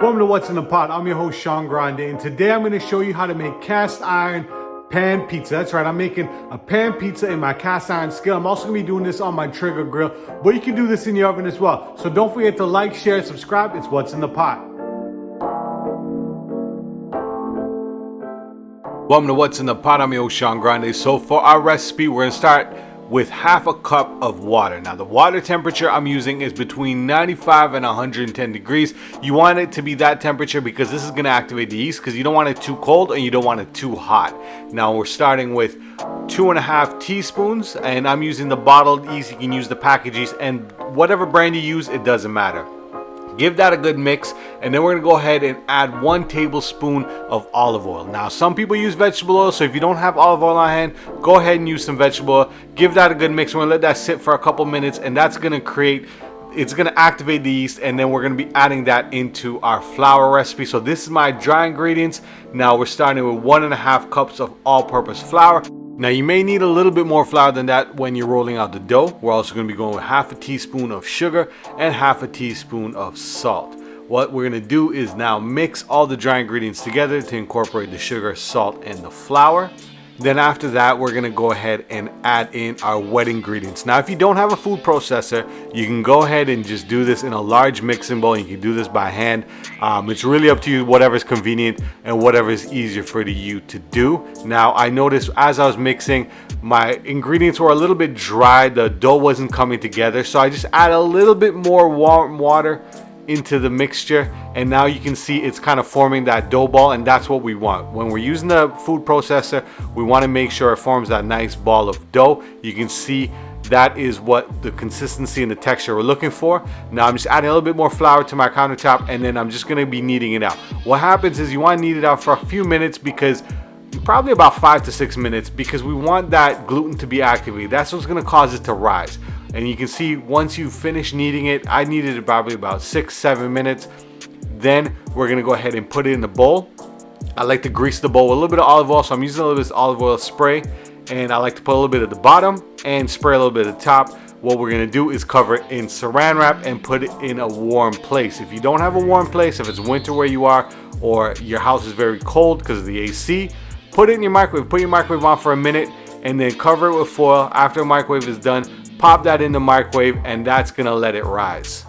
Welcome to What's in the Pot. I'm your host Sean Grande, and today I'm going to show you how to make cast iron pan pizza. That's right, I'm making a pan pizza in my cast iron skillet. I'm also going to be doing this on my Traeger grill, but you can do this in your oven as well. So don't forget to like, share, subscribe. It's What's in the Pot. Welcome to What's in the Pot. I'm your host Sean Grande. So for our recipe, we're going to start with half a cup of water. Now the water temperature I'm using is between 95 and 110 degrees. You want it to be that temperature because this is going to activate the yeast, because you don't want it too cold and you don't want it too hot. Now we're starting with 2.5 teaspoons, and I'm using the bottled yeast. You can use the packaged yeast, and whatever brand you use, it doesn't matter. Give that a good mix, and then we're going to go ahead and add 1 tablespoon of olive oil. Now some people use vegetable oil, so if you don't have olive oil on hand, go ahead and use some vegetable oil. Give that a good mix. We're going to let that sit for a couple minutes, and that's going to it's going to activate the yeast, and then we're going to be adding that into our flour recipe. So this is my dry ingredients. Now we're starting with 1.5 cups of all-purpose flour. Now you may need a little bit more flour than that when you're rolling out the dough. We're also going to be going with 1/2 teaspoon of sugar and 1/2 teaspoon of salt. What we're going to do is now mix all the dry ingredients together to incorporate the sugar, salt, and the flour. Then after that, we're going to go ahead and add in our wet ingredients. Now if you don't have a food processor, you can go ahead and just do this in a large mixing bowl. You can do this by hand. It's really up to you, whatever's convenient and whatever is easier for you to do. Now I noticed as I was mixing, my ingredients were a little bit dry. The dough wasn't coming together, so I just add a little bit more warm water into the mixture, and now you can see it's kind of forming that dough ball, and that's what we want. When we're using the food processor, we want to make sure it forms that nice ball of dough. You can see that is what the consistency and the texture we're looking for. Now I'm just adding a little bit more flour to my countertop, and then I'm just going to be kneading it out. What happens is you want to knead it out for a few minutes, because probably about 5 to 6 minutes, because we want that gluten to be activated. That's what's going to cause it to rise. And you can see once you finish kneading it, I kneaded it probably about 6-7 minutes. Then we're going to go ahead and put it in the bowl. I like to grease the bowl with a little bit of olive oil, so I'm using a little bit of olive oil spray, and I like to put a little bit at the bottom and spray a little bit at the top. What we're going to do is cover it in saran wrap and put it in a warm place. If you don't have a warm place, if it's winter where you are, or your house is very cold because of the AC, put it in your microwave. Put your microwave on for a minute, and then cover it with foil. After the microwave is done, pop that in the microwave, and that's gonna let it rise.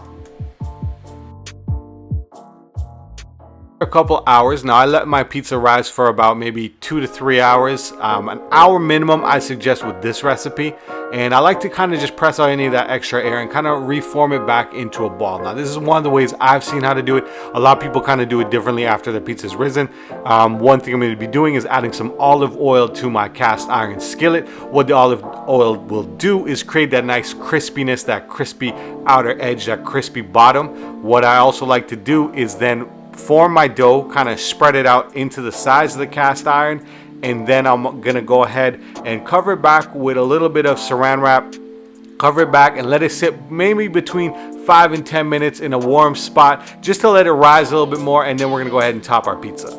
A couple hours. Now I let my pizza rise for about maybe 2 to 3 hours. An hour minimum I suggest with this recipe, and I like to kind of just press out any of that extra air and kind of reform it back into a ball. Now this is one of the ways I've seen how to do it. A lot of people kind of do it differently after the pizza's risen. One thing I'm going to be doing is adding some olive oil to my cast iron skillet. What the olive oil will do is create that nice crispiness, that crispy outer edge, that crispy bottom. What I also like to do is then form my dough, kind of spread it out into the sides of the cast iron, and then I'm gonna go ahead and cover it back with a little bit of saran wrap. Cover it back and let it sit maybe between 5 and 10 minutes in a warm spot, just to let it rise a little bit more, and then we're gonna go ahead and top our pizza.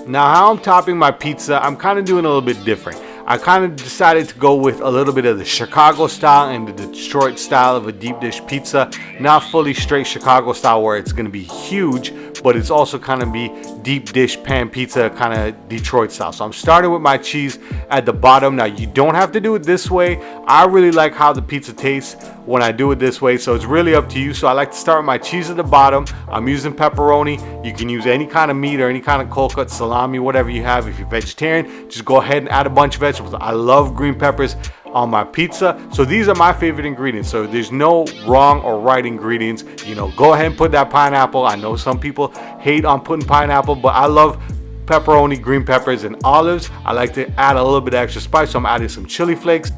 Now how I'm topping my pizza, I'm kind of doing a little bit different. I kind of decided to go with a little bit of the Chicago style and the Detroit style of a deep dish pizza. Not fully straight Chicago style where it's going to be huge, but it's also kind of be deep dish pan pizza, kind of Detroit style. So I'm starting with my cheese at the bottom. Now you don't have to do it this way. I really like how the pizza tastes when I do it this way, so it's really up to you. So I like to start with my cheese at the bottom. I'm using pepperoni. You can use any kind of meat or any kind of cold cut, salami, whatever you have. If you're vegetarian, just go ahead and add a bunch of vegetables. I love green peppers on my pizza, so these are my favorite ingredients. So there's no wrong or right ingredients. You know, go ahead and put that pineapple. I know some people hate on putting pineapple, but I love pepperoni, green peppers, and olives. I like to add a little bit of extra spice, so I'm adding some chili flakes.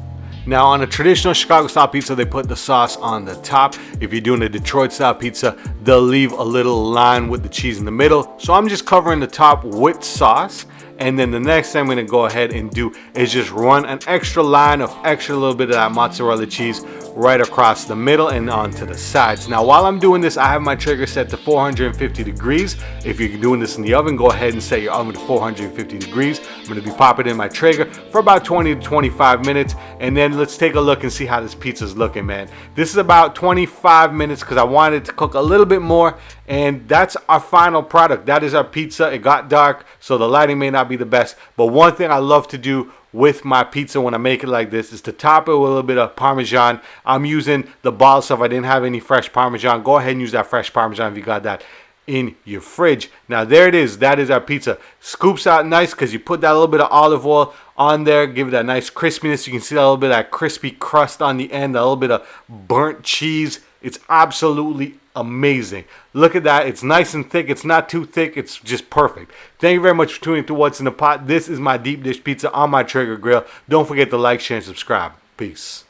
Now on a traditional Chicago style pizza, they put the sauce on the top. If you're doing a Detroit style pizza, they'll leave a little line with the cheese in the middle. So I'm just covering the top with sauce, And then the next thing I'm gonna go ahead and do is just run an extra line of extra little bit of that mozzarella cheese right across the middle and onto the sides. Now while I'm doing this, I have my Traeger set to 450 degrees. If you're doing this in the oven, go ahead and set your oven to 450 degrees. I'm gonna be popping in my Traeger for about 20 to 25 minutes, and then let's take a look and see how this pizza's looking, man. This is about 25 minutes because I wanted to cook a little bit more, and that's our final product. That is our pizza. It got dark, so the lighting may not be the best, but one thing I love to do with my pizza when I make it like this is to top it with a little bit of Parmesan. I'm using the ball stuff. I didn't have any fresh Parmesan. Go ahead and use that fresh Parmesan if you got that in your fridge. Now there it is. That is our pizza. Scoops out nice because you put that little bit of olive oil on there, give it that nice crispiness. You can see that little bit of that crispy crust on the end, a little bit of burnt cheese. It's absolutely amazing. Look at that. It's nice and thick. It's not too thick. It's just perfect. Thank you very much for tuning into What's in the Pot. This is my deep dish pizza on my Traeger grill. Don't forget to like, share, and subscribe. Peace.